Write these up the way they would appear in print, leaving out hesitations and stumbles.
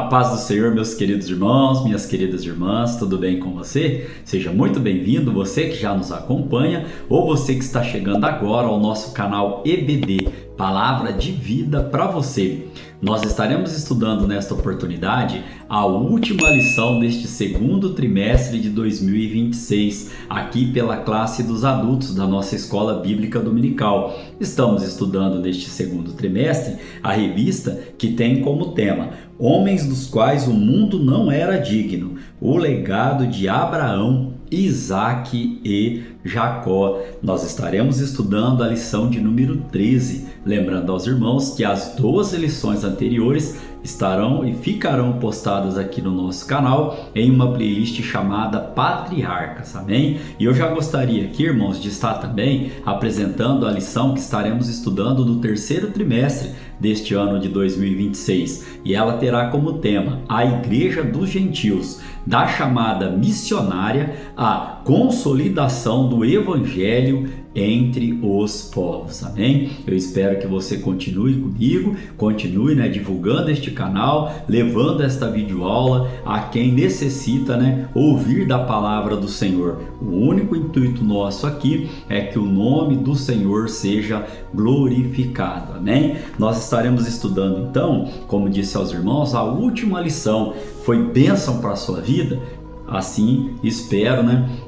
A paz do Senhor, meus queridos irmãos, minhas queridas irmãs, tudo bem com você? Seja muito bem-vindo, você que já nos acompanha ou você que está chegando agora ao nosso canal EBD, Palavra de Vida para você. Nós estaremos estudando nesta oportunidade a última lição deste segundo trimestre de 2026, aqui pela classe dos adultos da nossa Escola Bíblica Dominical. Estamos estudando neste segundo trimestre a revista que tem como tema Homens dos quais o mundo não era digno, o legado de Abraão, Isaque e Jacó. Nós estaremos estudando a lição de número 13, lembrando aos irmãos que as 12 lições anteriores estarão e ficarão postadas aqui no nosso canal em uma playlist chamada Patriarcas, amém? E eu já gostaria aqui, irmãos, de estar também apresentando a lição que estaremos estudando no terceiro trimestre deste ano de 2026, e ela terá como tema a Igreja dos Gentios, da chamada missionária à consolidação do Evangelho entre os povos, amém? Eu espero que você continue comigo, continue divulgando este canal, levando esta videoaula a quem necessita ouvir da palavra do Senhor. O único intuito nosso aqui é que o nome do Senhor seja glorificado, amém? Nós estaremos estudando então, como disse aos irmãos, a última lição. Foi bênção para a sua vida? Assim, espero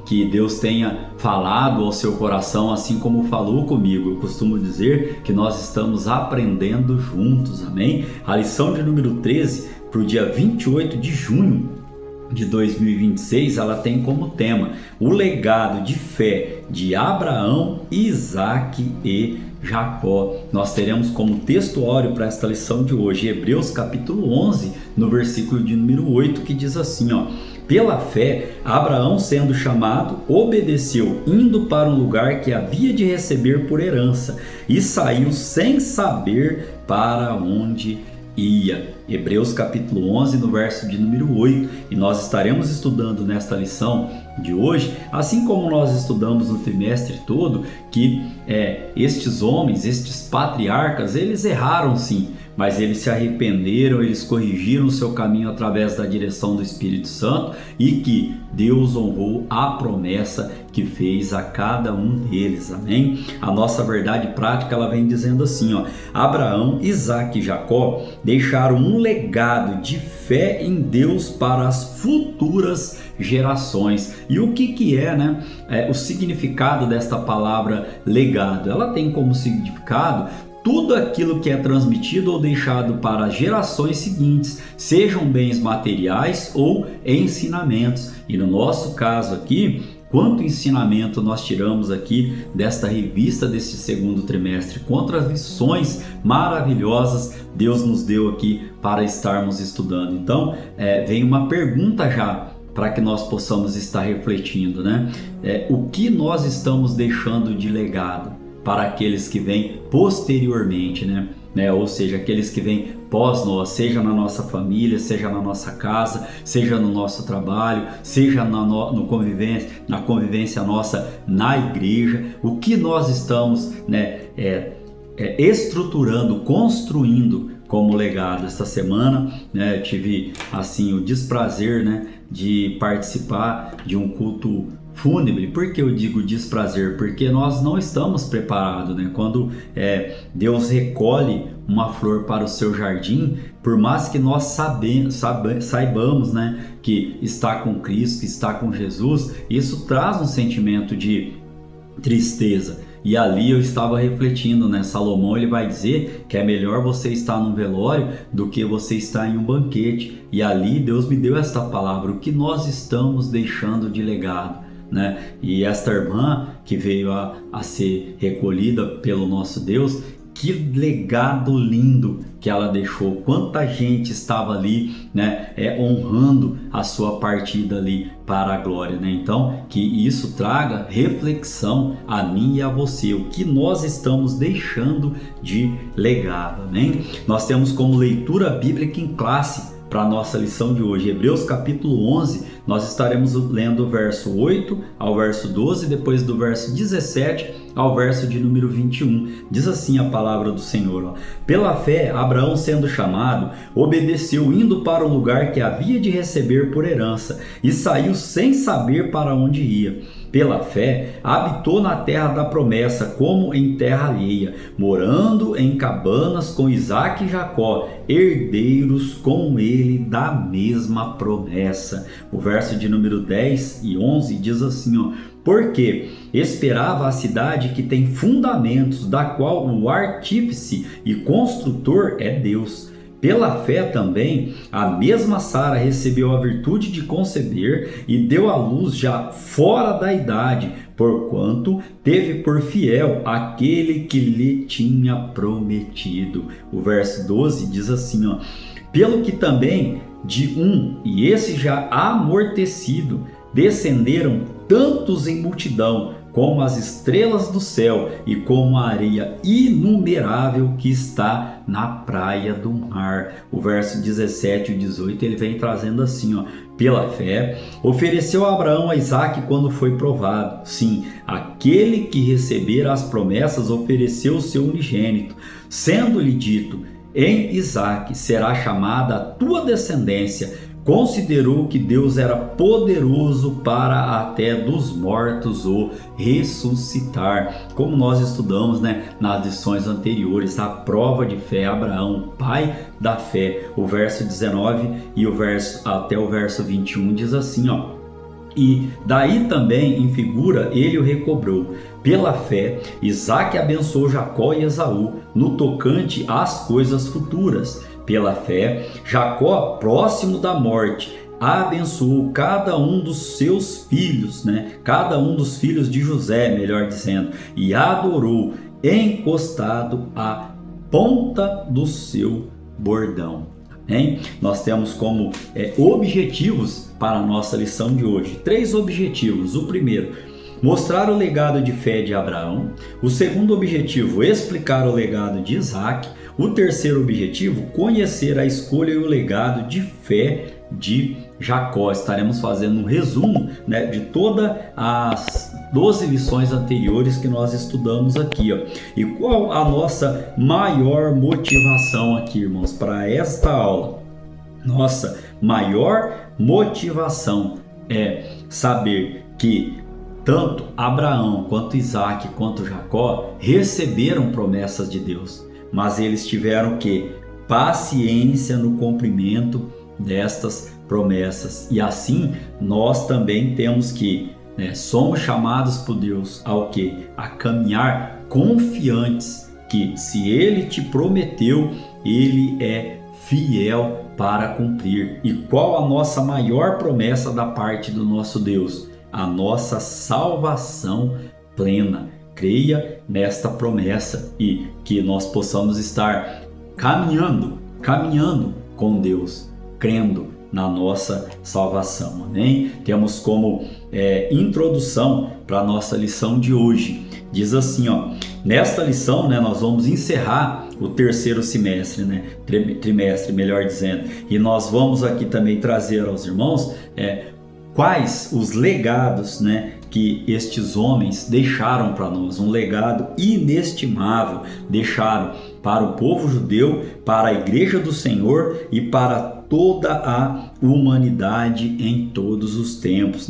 que Deus tenha falado ao seu coração, assim como falou comigo. Eu costumo dizer que nós estamos aprendendo juntos, amém? A lição de número 13, para o dia 28 de junho de 2026, ela tem como tema o legado de fé de Abraão, Isaque e Jacó. Nós teremos como textuário para esta lição de hoje Hebreus capítulo 11, no versículo de número 8, que diz assim, pela fé, Abraão, sendo chamado, obedeceu, indo para um lugar que havia de receber por herança, e saiu sem saber para onde ia. Hebreus capítulo 11, no verso de número 8, e nós estaremos estudando nesta lição de hoje, assim como nós estudamos no trimestre todo, que estes homens, estes patriarcas, eles erraram sim, mas eles se arrependeram, eles corrigiram o seu caminho através da direção do Espírito Santo, e que Deus honrou a promessa que fez a cada um deles, amém? A nossa verdade prática, ela vem dizendo assim, Abraão, Isaque e Jacó deixaram um legado de fé em Deus para as futuras gerações. E o que é o significado desta palavra legado? Ela tem como significado tudo aquilo que é transmitido ou deixado para as gerações seguintes, sejam bens materiais ou ensinamentos. E no nosso caso aqui, quanto ensinamento nós tiramos aqui desta revista deste segundo trimestre, quantas lições maravilhosas Deus nos deu aqui para estarmos estudando. Então, vem uma pergunta já para que nós possamos estar refletindo, o que nós estamos deixando de legado para aqueles que vêm posteriormente, ou seja, aqueles que vêm pós nós, seja na nossa família, seja na nossa casa, seja no nosso trabalho, seja na convivência nossa na igreja. O que nós estamos estruturando, construindo como legado. Esta semana tive assim o desprazer de participar de um culto fúnebre. Por que eu digo desprazer? Porque nós não estamos preparados, Quando Deus recolhe uma flor para o seu jardim, por mais que nós saibamos, que está com Cristo, que está com Jesus, isso traz um sentimento de tristeza. E ali eu estava refletindo, Salomão, ele vai dizer que é melhor você estar num velório do que você estar em um banquete. E ali Deus me deu esta palavra, o que nós estamos deixando de legado. E esta irmã que veio a ser recolhida pelo nosso Deus, que legado lindo que ela deixou, quanta gente estava ali honrando a sua partida ali para a glória, Então que isso traga reflexão a mim e a você, o que nós estamos deixando de legado, amém? Nós temos como leitura bíblica em classe para a nossa lição de hoje Hebreus capítulo 11, nós estaremos lendo o verso 8 ao verso 12, depois do verso 17 ao verso de número 21. Diz assim a palavra do Senhor: ó. Pela fé, Abraão, sendo chamado, obedeceu, indo para o lugar que havia de receber por herança, e saiu sem saber para onde ia. Pela fé, habitou na terra da promessa, como em terra alheia, morando em cabanas com Isaque e Jacó, herdeiros com ele da mesma promessa. O verso de número 10 e 11 diz assim, ó: porque esperava a cidade que tem fundamentos, da qual o artífice e construtor é Deus. Pela fé também, a mesma Sara recebeu a virtude de conceber e deu à luz já fora da idade, porquanto teve por fiel aquele que lhe tinha prometido. O verso 12 diz assim, ó: pelo que também de um, e esse já amortecido, descenderam tantos em multidão, como as estrelas do céu e como a areia inumerável que está na praia do mar. O verso 17 e 18 ele vem trazendo assim, ó: pela fé, ofereceu a Abraão a Isaque quando foi provado. Sim, aquele que recebera as promessas ofereceu o seu unigênito, sendo-lhe dito: em Isaque será chamada a tua descendência. Considerou que Deus era poderoso para até dos mortos o ressuscitar. Como nós estudamos, nas lições anteriores, a prova de fé, Abraão, pai da fé. O verso 19 e até o verso 21 diz assim, ó: e daí também em figura ele o recobrou. Pela fé, Isaque abençoou Jacó e Esaú no tocante às coisas futuras. Pela fé, Jacó, próximo da morte, abençoou cada um dos seus filhos, cada um dos filhos de José, melhor dizendo, e adorou, encostado à ponta do seu bordão. Nós temos como objetivos para a nossa lição de hoje 3 objetivos. O primeiro, mostrar o legado de fé de Abraão. O segundo objetivo, explicar o legado de Isaque. O terceiro objetivo, conhecer a escolha e o legado de fé de Jacó. Estaremos fazendo um resumo de todas as 12 lições anteriores que nós estudamos aqui, ó. E qual a nossa maior motivação aqui, irmãos, para esta aula? Nossa maior motivação é saber que tanto Abraão, quanto Isaque, quanto Jacó receberam promessas de Deus, mas eles tiveram que paciência no cumprimento destas promessas. E assim nós também temos que, somos chamados por Deus ao quê? A caminhar confiantes que se Ele te prometeu, Ele é fiel para cumprir. E qual a nossa maior promessa da parte do nosso Deus? A nossa salvação plena. Creia nesta promessa e que nós possamos estar caminhando com Deus, crendo na nossa salvação. Amém? Temos como introdução para a nossa lição de hoje. Diz assim, ó: nesta lição, nós vamos encerrar o terceiro semestre, trimestre, melhor dizendo, e nós vamos aqui também trazer aos irmãos quais os legados, que estes homens deixaram para nós, um legado inestimável, deixaram para o povo judeu, para a igreja do Senhor e para toda a humanidade em todos os tempos,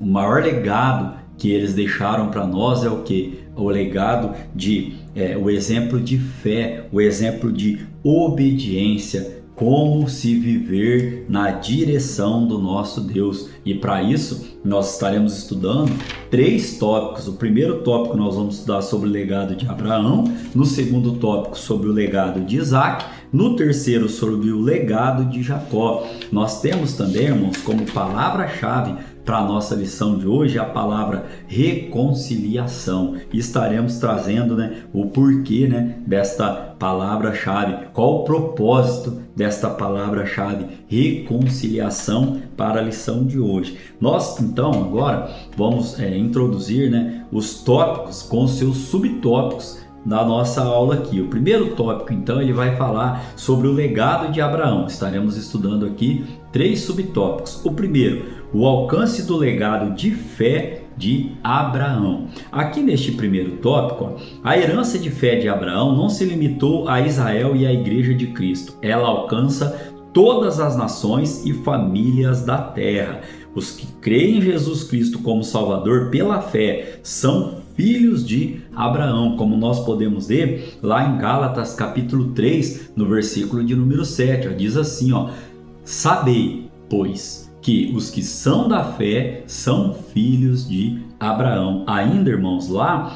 O maior legado que eles deixaram para nós é o quê? O legado de, o exemplo de fé, o exemplo de obediência, como se viver na direção do nosso Deus. E para isso, nós estaremos estudando 3 tópicos. O primeiro tópico nós vamos estudar sobre o legado de Abraão, no segundo tópico sobre o legado de Isaque, no terceiro sobre o legado de Jacó. Nós temos também, irmãos, como palavra-chave para a nossa lição de hoje a palavra reconciliação. E estaremos trazendo o porquê desta palavra-chave, qual o propósito desta palavra-chave reconciliação para a lição de hoje. Nós então agora vamos introduzir os tópicos com seus subtópicos da nossa aula aqui. O primeiro tópico, então, ele vai falar sobre o legado de Abraão. Estaremos estudando aqui 3 subtópicos. O primeiro, o alcance do legado de fé de Abraão. Aqui neste primeiro tópico, a herança de fé de Abraão não se limitou a Israel e à Igreja de Cristo. Ela alcança todas as nações e famílias da terra. Os que creem em Jesus Cristo como Salvador pela fé são filhos de Abraão, como nós podemos ver lá em Gálatas capítulo 3, no versículo de número 7, diz assim, sabei, pois, que os que são da fé são filhos de Abraão. Ainda, irmãos, lá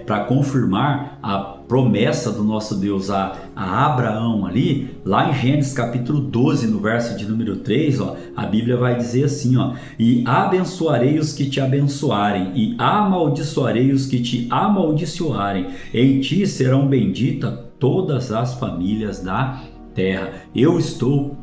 para confirmar a promessa do nosso Deus a Abraão ali, lá em Gênesis capítulo 12, no verso de número 3, a Bíblia vai dizer assim, e abençoarei os que te abençoarem, e amaldiçoarei os que te amaldiçoarem, em ti serão benditas todas as famílias da terra. Eu estou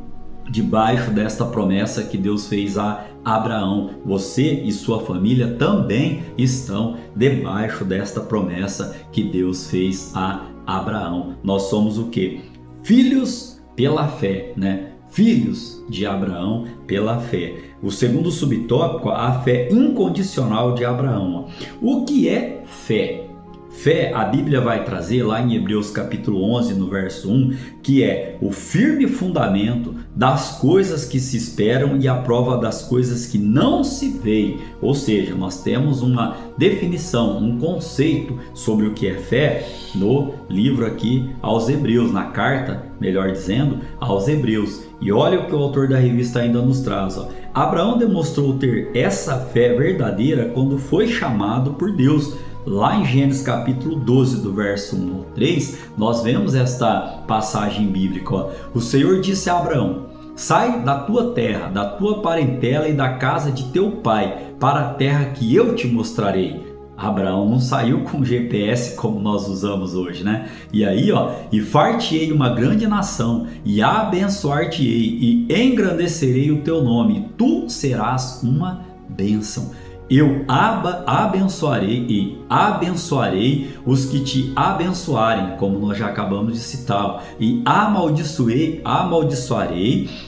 debaixo desta promessa que Deus fez a Abraão. Você e sua família também estão debaixo desta promessa que Deus fez a Abraão. Nós somos o quê? Filhos pela fé, né? Filhos de Abraão pela fé. O segundo subtópico, a fé incondicional de Abraão. O que é fé? Fé, a Bíblia vai trazer lá em Hebreus capítulo 11, no verso 1, que é o firme fundamento das coisas que se esperam e a prova das coisas que não se veem. Ou seja, nós temos uma definição, um conceito sobre o que é fé no livro aqui aos Hebreus, na carta, melhor dizendo, aos Hebreus. E olha o que o autor da revista ainda nos traz. Abraão demonstrou ter essa fé verdadeira quando foi chamado por Deus. Lá em Gênesis capítulo 12, do verso 1 ao 3, nós vemos esta passagem bíblica. O Senhor disse a Abraão: sai da tua terra, da tua parentela e da casa de teu pai, para a terra que eu te mostrarei. Abraão não saiu com GPS como nós usamos hoje, né? E aí, e far-te-ei uma grande nação, e abençoar-te-ei, e engrandecerei o teu nome, e tu serás uma bênção. Eu abençoarei e abençoarei os que te abençoarem, como nós já acabamos de citar, e amaldiçoarei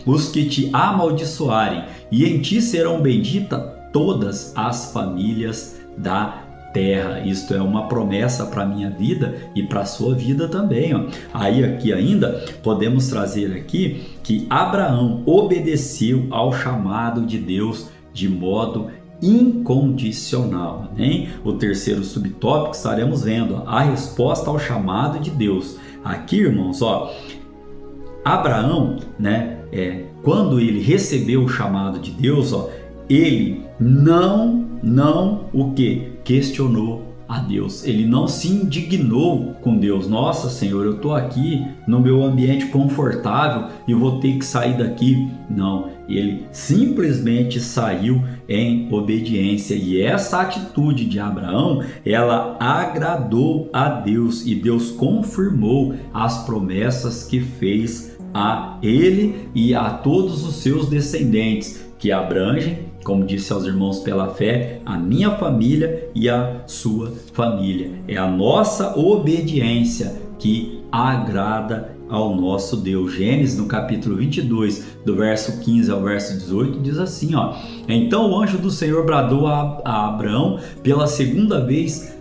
os que te amaldiçoarem, e em ti serão benditas todas as famílias da terra. Isto é uma promessa para a minha vida e para a sua vida também. Aí aqui ainda podemos trazer aqui que Abraão obedeceu ao chamado de Deus de modo incondicional, né? O terceiro subtópico estaremos vendo a resposta ao chamado de Deus. Aqui, irmãos, Abraão, né? Quando ele recebeu o chamado de Deus, ele não o que? Questionou a Deus. Ele não se indignou com Deus. Nossa, Senhor, eu estou aqui no meu ambiente confortável e vou ter que sair daqui. Não, ele simplesmente saiu em obediência. E essa atitude de Abraão, ela agradou a Deus e Deus confirmou as promessas que fez a ele e a todos os seus descendentes, que abrangem, como disse aos irmãos pela fé, a minha família e a sua família. É a nossa obediência que agrada ao nosso Deus. Gênesis, no capítulo 22, do verso 15 ao verso 18, diz assim, Então o anjo do Senhor bradou a Abraão pela segunda vez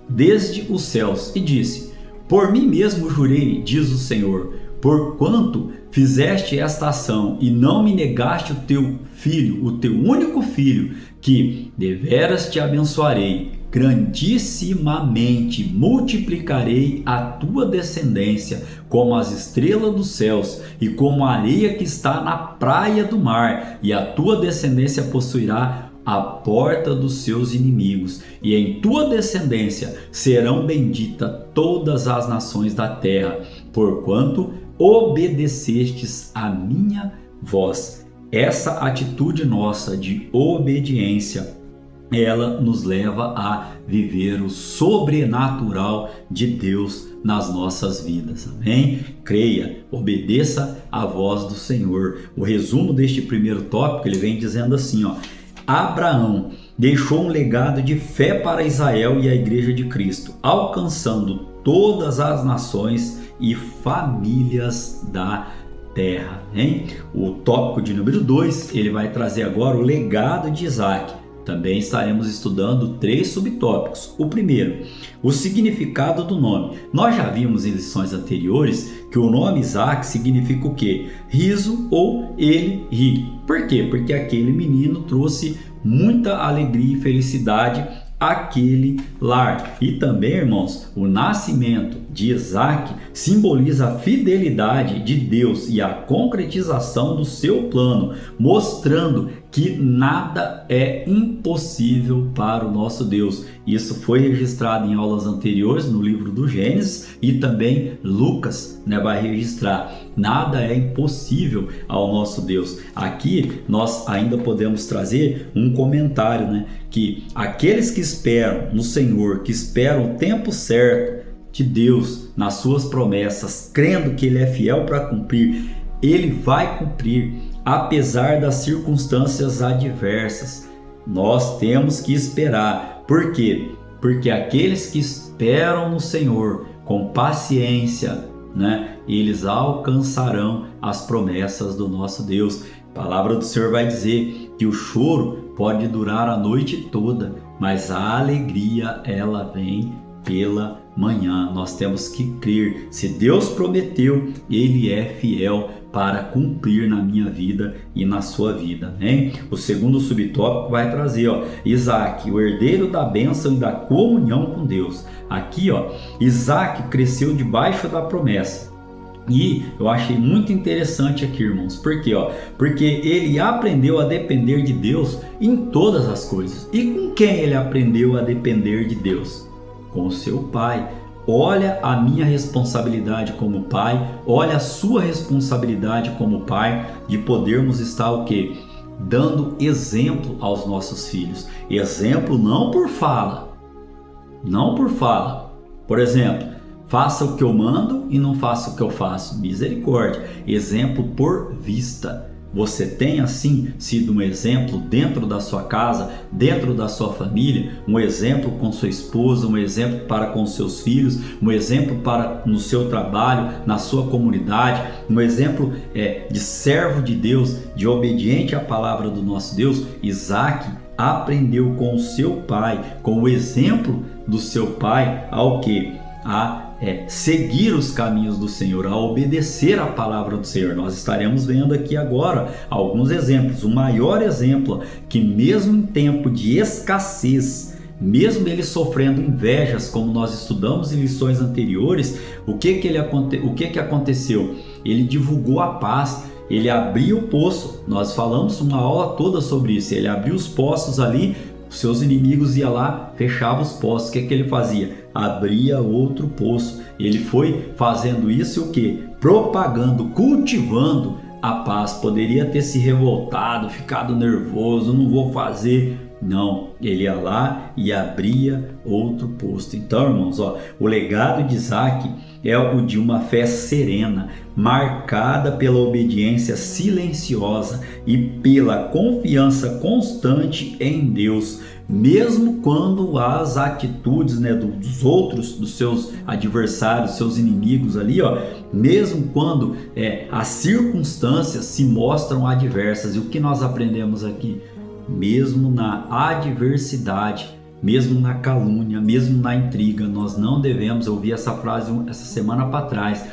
desde os céus e disse: por mim mesmo jurei, diz o Senhor, porquanto fizeste esta ação e não me negaste o teu filho, o teu único filho, que deveras te abençoarei, grandissimamente multiplicarei a tua descendência como as estrelas dos céus e como a areia que está na praia do mar, e a tua descendência possuirá a porta dos seus inimigos, e em tua descendência serão benditas todas as nações da terra, porquanto obedecestes a minha voz. Essa atitude nossa de obediência, ela nos leva a viver o sobrenatural de Deus nas nossas vidas, amém? Creia, obedeça à voz do Senhor. O resumo deste primeiro tópico, ele vem dizendo assim, Abraão deixou um legado de fé para Israel e a Igreja de Cristo, alcançando todas as nações e famílias da terra, hein? O tópico de número 2, ele vai trazer agora o legado de Isaac. Também estaremos estudando 3 subtópicos. O primeiro, o significado do nome. Nós já vimos em lições anteriores que o nome Isaac significa o quê? Riso ou ele ri. Por quê? Porque aquele menino trouxe muita alegria e felicidade àquele lar. E também, irmãos, o nascimento de Isaac simboliza a fidelidade de Deus e a concretização do seu plano, mostrando que nada é impossível para o nosso Deus. Isso foi registrado em aulas anteriores no livro do Gênesis, e também Lucas, vai registrar. Nada é impossível ao nosso Deus. Aqui nós ainda podemos trazer um comentário, que aqueles que esperam no Senhor, que esperam o tempo certo de Deus nas suas promessas, crendo que Ele é fiel para cumprir, Ele vai cumprir, apesar das circunstâncias adversas. Nós temos que esperar. Por quê? Porque aqueles que esperam no Senhor com paciência, eles alcançarão as promessas do nosso Deus. A palavra do Senhor vai dizer que o choro pode durar a noite toda, mas a alegria, ela vem pela manhã. Nós temos que crer. Se Deus prometeu, Ele é fiel para cumprir na minha vida e na sua vida, O segundo subtópico vai trazer, Isaac, o herdeiro da bênção e da comunhão com Deus. Aqui, Isaac cresceu debaixo da promessa. E eu achei muito interessante aqui, irmãos. Por quê? Porque ele aprendeu a depender de Deus em todas as coisas. E com quem ele aprendeu a depender de Deus? Com o seu pai. Olha a minha responsabilidade como pai, olha a sua responsabilidade como pai, de podermos estar o quê? Dando exemplo aos nossos filhos. Exemplo não por fala. Por exemplo, faça o que eu mando e não faça o que eu faço. Misericórdia. Exemplo por vista. Você tem assim sido um exemplo dentro da sua casa, dentro da sua família, um exemplo com sua esposa, um exemplo para com seus filhos, um exemplo para no seu trabalho, na sua comunidade, um exemplo de servo de Deus, de obediente à palavra do nosso Deus. Isaac aprendeu com o seu pai, com o exemplo do seu pai, ao que? Seguir os caminhos do Senhor, a obedecer a palavra do Senhor. Nós estaremos vendo aqui agora alguns exemplos. O maior exemplo, que mesmo em tempo de escassez, mesmo ele sofrendo invejas, como nós estudamos em lições anteriores, o que aconteceu? Ele divulgou a paz. Ele abriu o poço. Nós falamos uma aula toda sobre isso. Ele abriu os poços ali. Seus inimigos iam lá, fechavam os poços. O que ele fazia? Abria outro poço. Ele foi fazendo isso o quê? Propagando, cultivando a paz. Poderia ter se revoltado, ficado nervoso, não vou fazer. Não, ele ia lá e abria outro poço. Então, irmãos, o legado de Isaac é o de uma fé serena, marcada pela obediência silenciosa e pela confiança constante em Deus, mesmo quando as atitudes dos outros, dos seus adversários, seus inimigos ali, mesmo quando as circunstâncias se mostram adversas. E o que nós aprendemos aqui? Mesmo na adversidade, mesmo na calúnia, mesmo na intriga, nós não devemos, eu ouvi essa frase essa semana para trás,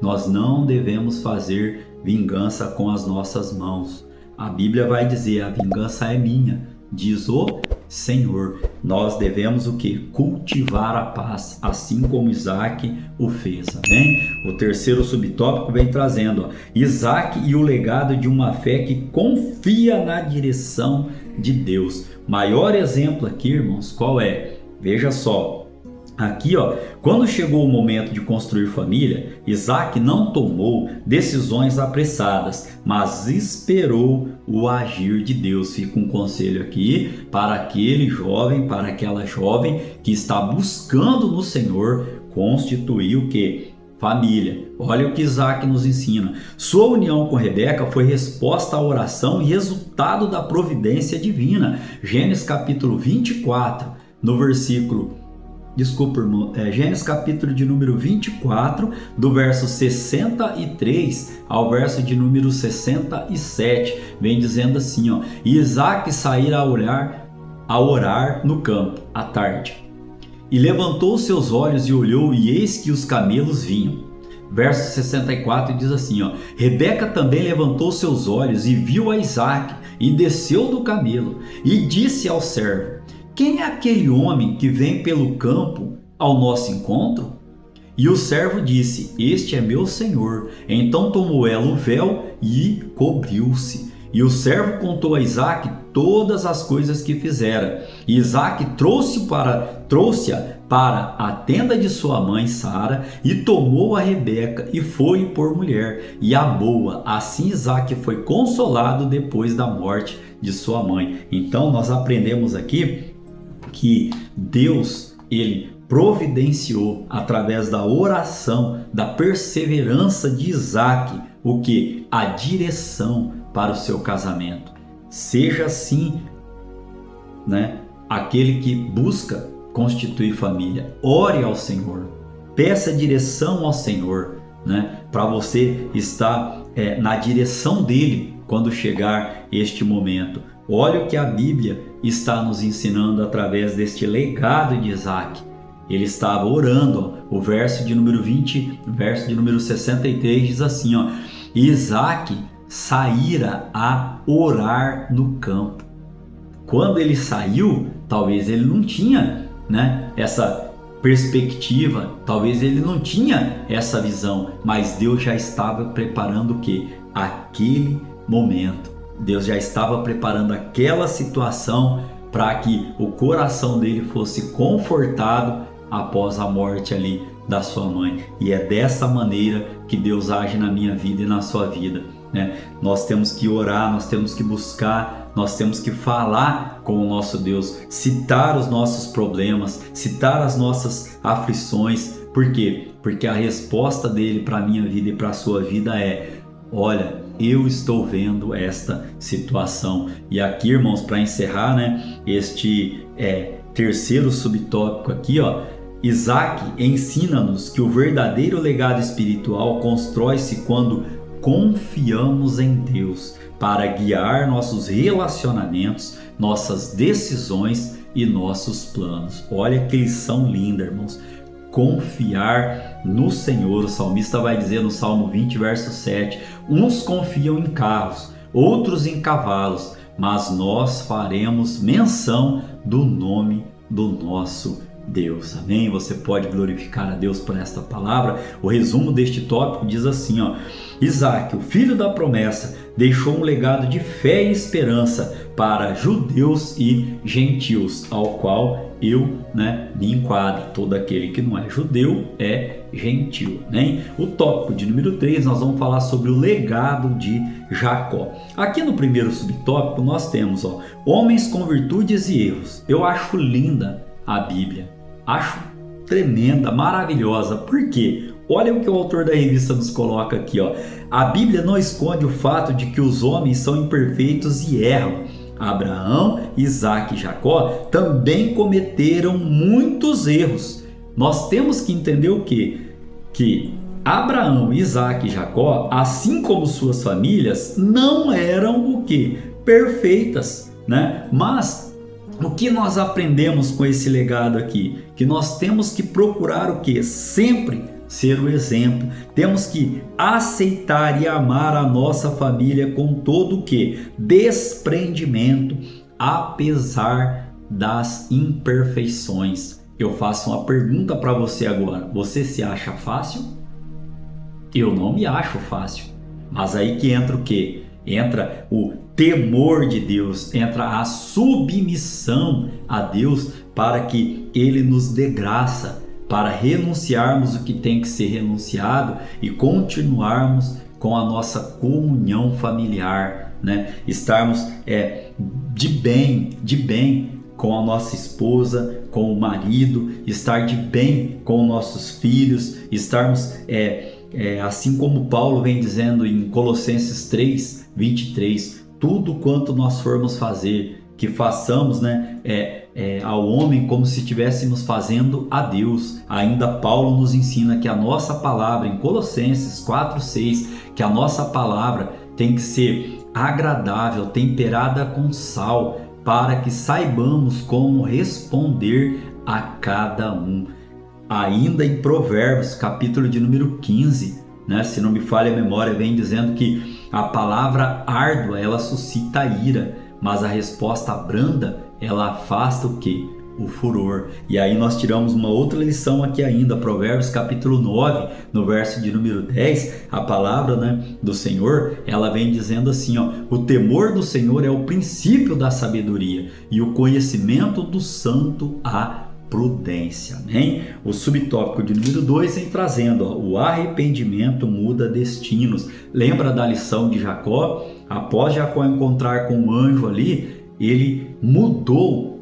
nós não devemos fazer vingança com as nossas mãos. A Bíblia vai dizer, a vingança é minha, diz o Senhor. Nós devemos o que? Cultivar a paz, assim como Isaac o fez, amém? O terceiro subtópico vem trazendo, Isaac e o legado de uma fé que confia na direção de Deus. Maior exemplo aqui, irmãos, qual é? Veja só, aqui quando chegou o momento de construir família, Isaac não tomou decisões apressadas, mas esperou o agir de Deus. Fica um conselho aqui para aquele jovem, para aquela jovem que está buscando no Senhor constituir o quê? família. Olha o que Isaac nos ensina. Sua união com Rebeca foi resposta à oração e resultado da providência divina. Gênesis capítulo 24, no versículo... Desculpa, irmão. Gênesis capítulo de número 24, do verso 63 ao verso de número 67. Vem dizendo assim, ó. Isaac saíra a orar no campo, à tarde. E levantou seus olhos e olhou, e eis que os camelos vinham. Verso 64 diz assim, ó. Rebeca também levantou seus olhos e viu a Isaac, e desceu do camelo, e disse ao servo: quem é aquele homem que vem pelo campo ao nosso encontro? E o servo disse: este é meu senhor. Então tomou ela o véu e cobriu-se. E o servo contou a Isaac todas as coisas que fizera. E Isaac trouxe-a para a tenda de sua mãe Sara, e tomou a Rebeca e foi por mulher, e amou-a. Assim Isaac foi consolado depois da morte de sua mãe. Então nós aprendemos aqui que Deus, ele providenciou através da oração, da perseverança de Isaac, o que? A direção para o seu casamento. Seja assim, aquele que busca constituir família. Ore ao Senhor, peça direção ao Senhor, para você estar na direção dele quando chegar este momento. Olha o que a Bíblia está nos ensinando através deste legado de Isaac. Ele estava orando, ó. O verso de número 20, verso de número 63 diz assim, ó: Isaac saíra a orar no campo. Quando ele saiu, talvez ele não tinha, essa perspectiva, talvez ele não tinha essa visão, mas Deus já estava preparando o quê? Aquele momento. Deus já estava preparando aquela situação para que o coração dele fosse confortado após a morte ali da sua mãe. E é dessa maneira que Deus age na minha vida e na sua vida, Nós temos que orar, nós temos que buscar, nós temos que falar com o nosso Deus, citar os nossos problemas, citar as nossas aflições. Por quê? Porque a resposta dele para a minha vida e para a sua vida é: olha, eu estou vendo esta situação. E aqui, irmãos, para encerrar, este terceiro subtópico aqui, ó, Isaac ensina-nos que o verdadeiro legado espiritual constrói-se quando confiamos em Deus para guiar nossos relacionamentos, nossas decisões e nossos planos. Olha que lição linda, irmãos. Confiar no Senhor. O salmista vai dizer no Salmo 20, verso 7: uns confiam em carros, outros em cavalos, mas nós faremos menção do nome do nosso Deus. Amém? Você pode glorificar a Deus por esta palavra. O resumo deste tópico diz assim, ó: Isaac, o filho da promessa, deixou um legado de fé e esperança para judeus e gentios, ao qual eu me enquadro. Todo aquele que não é judeu é gentil. O tópico de número 3, nós vamos falar sobre o legado de Jacó. Aqui no primeiro subtópico nós temos, homens com virtudes e erros. Eu acho linda a Bíblia, acho tremenda, maravilhosa. Por quê? Olha o que o autor da revista nos coloca aqui, ó. A Bíblia não esconde o fato de que os homens são imperfeitos e erram. Abraão, Isaac e Jacó também cometeram muitos erros. Nós temos que entender o quê? Que Abraão, Isaac e Jacó, assim como suas famílias, não eram o quê? Perfeitas, Mas o que nós aprendemos com esse legado aqui? Que nós temos que procurar o quê? Sempre ser o exemplo. Temos que aceitar e amar a nossa família com todo o quê? Desprendimento, apesar das imperfeições. Eu faço uma pergunta para você agora. Você se acha fácil? Eu não me acho fácil. Mas aí que entra o quê? Entra o temor de Deus, entra a submissão a Deus para que Ele nos dê graça para renunciarmos o que tem que ser renunciado e continuarmos com a nossa comunhão familiar, Estarmos de bem com a nossa esposa, com o marido, estar de bem com nossos filhos, estarmos assim como Paulo vem dizendo em Colossenses 3:23, tudo quanto nós formos fazer, que façamos, ao homem como se estivéssemos fazendo a Deus. Ainda Paulo nos ensina que a nossa palavra, em Colossenses 4:6, que a nossa palavra tem que ser agradável, temperada com sal, para que saibamos como responder a cada um. Ainda em Provérbios, capítulo de número 15, se não me falha a memória, vem dizendo que a palavra árdua, ela suscita ira, mas a resposta branda, ela afasta o quê? O furor. E aí nós tiramos uma outra lição aqui ainda, Provérbios capítulo 9, no verso de número 10, a palavra do Senhor, ela vem dizendo assim, o temor do Senhor é o princípio da sabedoria e o conhecimento do santo a prudência. Amém? O subtópico de número 2 vem trazendo, o arrependimento muda destinos. Lembra da lição de Jacó? Após Jacó encontrar com um anjo ali, ele mudou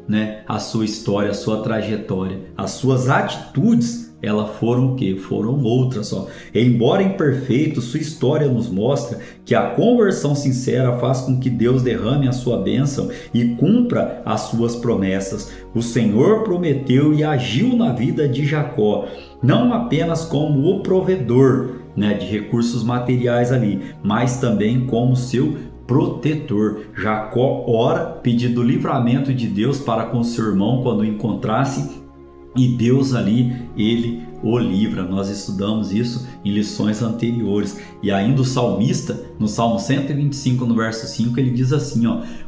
a sua história, a sua trajetória, as suas atitudes, elas foram o quê? Foram outras. Embora imperfeito, sua história nos mostra que a conversão sincera faz com que Deus derrame a sua bênção e cumpra as suas promessas. O Senhor prometeu e agiu na vida de Jacó, não apenas como o provedor de recursos materiais ali, mas também como seu protetor. Jacó ora pedindo livramento de Deus para com seu irmão quando o encontrasse, e Deus ali, ele o livra. Nós estudamos isso em lições anteriores. E ainda o salmista, no Salmo 125, no verso 5, ele diz assim,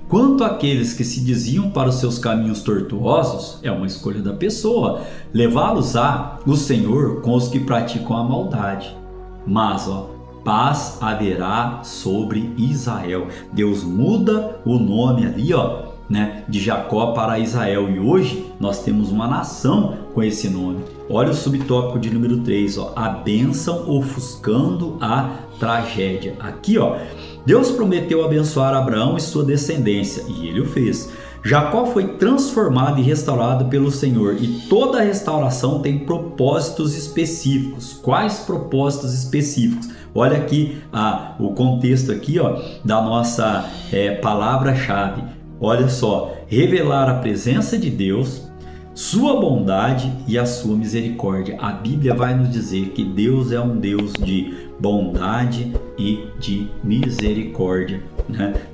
quanto àqueles que se desviam para os seus caminhos tortuosos, é uma escolha da pessoa, levá-los-á o Senhor com os que praticam a maldade. Mas, paz haverá sobre Israel. Deus muda o nome ali, de Jacó para Israel, e hoje nós temos uma nação com esse nome. Olha o subtópico de número 3, a bênção ofuscando a tragédia. Aqui, Deus prometeu abençoar Abraão e sua descendência, e ele o fez. Jacó foi transformado e restaurado pelo Senhor, e toda restauração tem propósitos específicos. Quais propósitos específicos? Olha aqui o contexto aqui, da nossa palavra-chave. Olha só, revelar a presença de Deus, sua bondade e a sua misericórdia. A Bíblia vai nos dizer que Deus é um Deus de bondade e de misericórdia.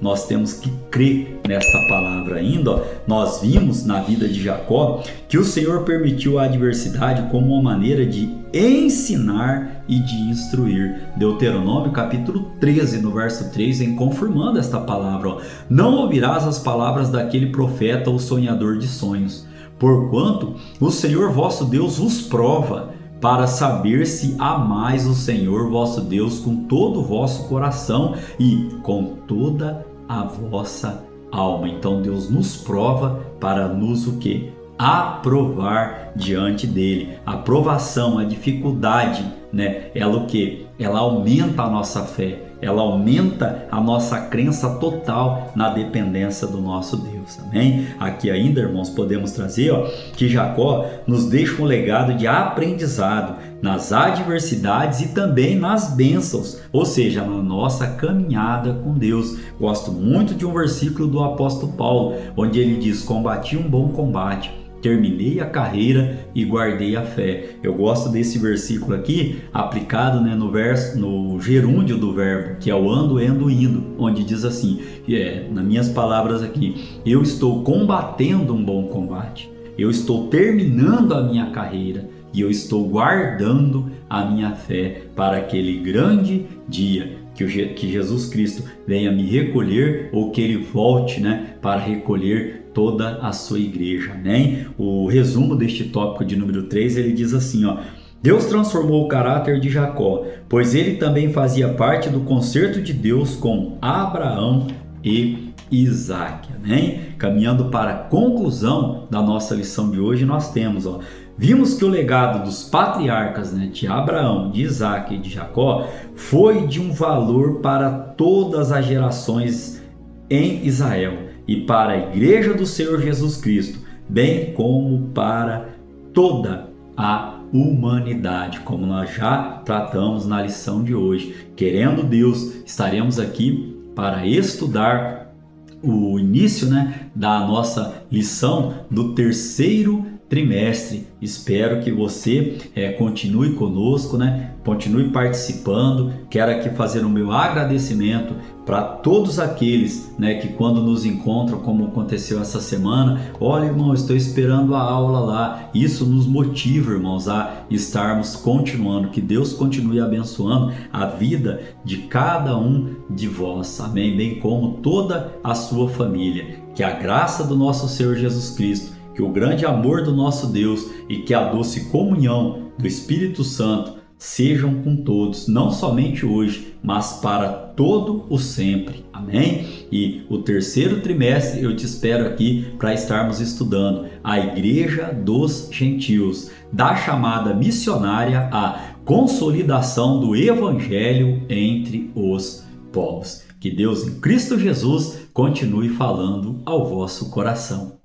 Nós temos que crer nesta palavra ainda. Nós vimos na vida de Jacó que o Senhor permitiu a adversidade como uma maneira de ensinar e de instruir. Deuteronômio capítulo 13, no verso 3, vem confirmando esta palavra. Não ouvirás as palavras daquele profeta ou sonhador de sonhos, porquanto o Senhor vosso Deus vos prova, para saber se amais o Senhor vosso Deus com todo o vosso coração e com toda a vossa alma. Então Deus nos prova para nos o quê? Aprovar diante dele. A provação, a dificuldade, ela o quê? Ela aumenta a nossa fé, ela aumenta a nossa crença total na dependência do nosso Deus. Amém? Aqui ainda, irmãos, podemos trazer que Jacó nos deixa um legado de aprendizado nas adversidades e também nas bênçãos, ou seja, na nossa caminhada com Deus. Gosto muito de um versículo do apóstolo Paulo, onde ele diz: combati um bom combate, terminei a carreira e guardei a fé. Eu gosto desse versículo aqui, aplicado no gerúndio do verbo, que é o ando, endo, indo, onde diz assim, nas minhas palavras aqui, eu estou combatendo um bom combate, eu estou terminando a minha carreira e eu estou guardando a minha fé para aquele grande dia que Jesus Cristo venha me recolher, ou que ele volte para recolher toda a sua igreja. Amém? O resumo deste tópico de número 3, ele diz assim, Deus transformou o caráter de Jacó, pois ele também fazia parte do concerto de Deus com Abraão e Isaac. Amém? Caminhando para a conclusão da nossa lição de hoje, nós temos, vimos que o legado dos patriarcas, de Abraão, de Isaac e de Jacó, foi de um valor para todas as gerações em Israel e para a igreja do Senhor Jesus Cristo. bem como para toda a humanidade, como nós já tratamos na lição de hoje. Querendo Deus, estaremos aqui para estudar o início, da nossa lição do terceiro trimestre. Espero que você continue conosco, continue participando. Quero aqui fazer o meu agradecimento para todos aqueles que quando nos encontram, como aconteceu essa semana, olha, irmão, estou esperando a aula lá. Isso nos motiva, irmãos, a estarmos continuando. Que Deus continue abençoando a vida de cada um de vós, amém? Bem como toda a sua família. Que a graça do nosso Senhor Jesus Cristo, que o grande amor do nosso Deus e que a doce comunhão do Espírito Santo sejam com todos, não somente hoje, mas para todo o sempre. Amém? E o terceiro trimestre eu te espero aqui para estarmos estudando a Igreja dos Gentios, da chamada missionária à consolidação do Evangelho entre os povos. Que Deus em Cristo Jesus continue falando ao vosso coração.